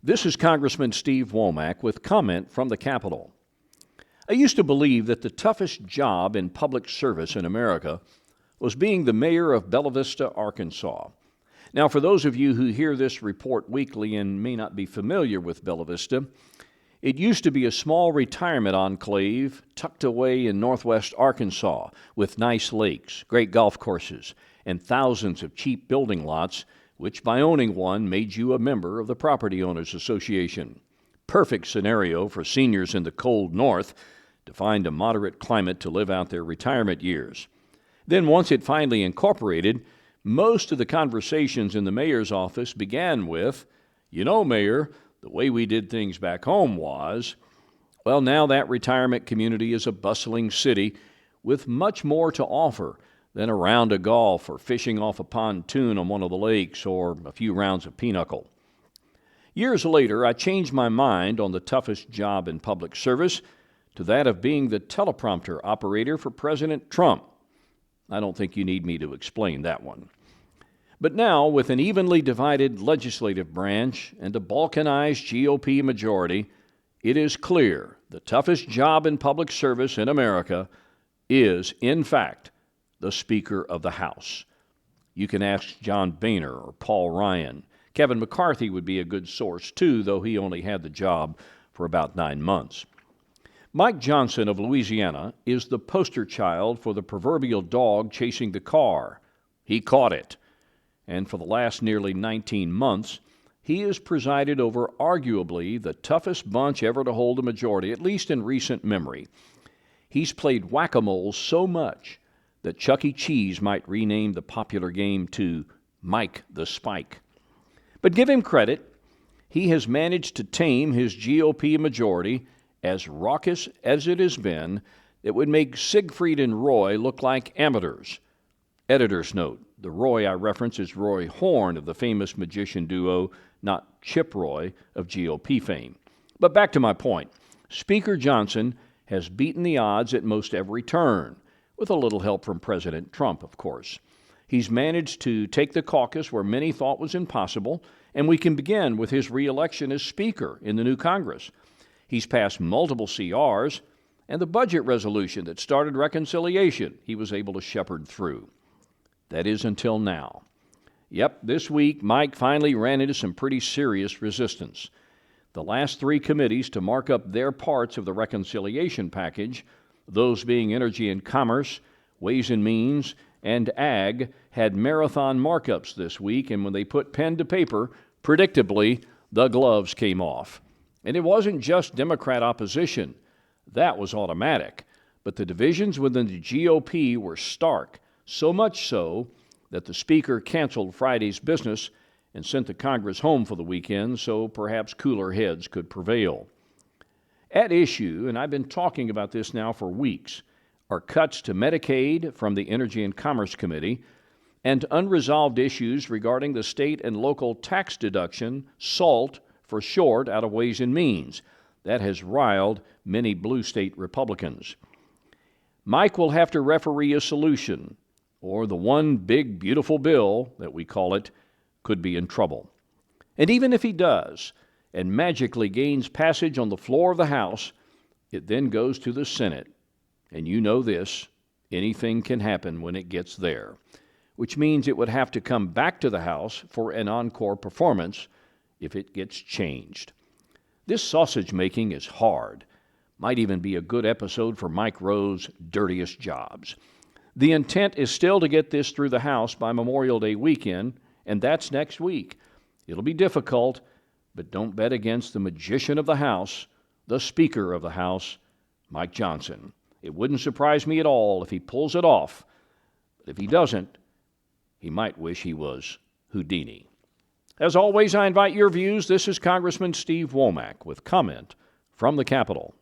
This is Congressman Steve Womack with comment from the Capitol. I used to believe that the toughest job in public service in America was being the mayor of Bella Vista, Arkansas. Now, for those of you who hear this report weekly and may not be familiar with Bella Vista, it used to be a small retirement enclave tucked away in northwest Arkansas with nice lakes, great golf courses, and thousands of cheap building lots, which by owning one made you a member of the Property Owners Association. Perfect scenario for seniors in the cold north to find a moderate climate to live out their retirement years. Then once it finally incorporated, most of the conversations in the mayor's office began with, "You know, Mayor, the way we did things back home was..." Well, now that retirement community is a bustling city with much more to offer than a round of golf or fishing off a pontoon on one of the lakes or a few rounds of pinochle. Years later, I changed my mind on the toughest job in public service to that of being the teleprompter operator for President Trump. I don't think you need me to explain that one. But now, with an evenly divided legislative branch and a balkanized GOP majority, it is clear the toughest job in public service in America is, in fact, the Speaker of the House. You can ask John Boehner or Paul Ryan. Kevin McCarthy would be a good source, too, though he only had the job for about 9 months. Mike Johnson of Louisiana is the poster child for the proverbial dog chasing the car. He caught it. And for the last nearly 19 months, he has presided over arguably the toughest bunch ever to hold a majority, at least in recent memory. He's played whack-a-mole so much that Chuck E. Cheese might rename the popular game to Mike the Spike. But give him credit, he has managed to tame his GOP majority, as raucous as it has been, that would make Siegfried and Roy look like amateurs. Editor's note, the Roy I reference is Roy Horn of the famous magician duo, not Chip Roy of GOP fame. But back to my point. Speaker Johnson has beaten the odds at most every turn, with a little help from President Trump, of course. He's managed to take the caucus where many thought was impossible, and we can begin with his re-election as Speaker in the new Congress. He's passed multiple CRs, and the budget resolution that started reconciliation he was able to shepherd through. That is until now. Yep, this week Mike finally ran into some pretty serious resistance. The last 3 committees to mark up their parts of the reconciliation package, those being Energy and Commerce, Ways and Means, and Ag, had marathon markups this week, and when they put pen to paper, predictably, the gloves came off. And it wasn't just Democrat opposition. That was automatic. But the divisions within the GOP were stark, so much so that the Speaker canceled Friday's business and sent the Congress home for the weekend so perhaps cooler heads could prevail. At issue, and I've been talking about this now for weeks, are cuts to Medicaid from the Energy and Commerce Committee and unresolved issues regarding the state and local tax deduction, SALT for short, out of Ways and Means. That has riled many blue state Republicans. Mike will have to referee a solution, or the one big beautiful bill, that we call it, could be in trouble. And even if he does, and magically gains passage on the floor of the House, it then goes to the Senate. And you know this, anything can happen when it gets there, which means it would have to come back to the House for an encore performance if it gets changed. This sausage making is hard. Might even be a good episode for Mike Rowe's Dirtiest Jobs. The intent is still to get this through the House by Memorial Day weekend, and that's next week. It'll be difficult, but don't bet against the magician of the House, the Speaker of the House, Mike Johnson. It wouldn't surprise me at all if he pulls it off. But if he doesn't, he might wish he was Houdini. As always, I invite your views. This is Congressman Steve Womack with comment from the Capitol.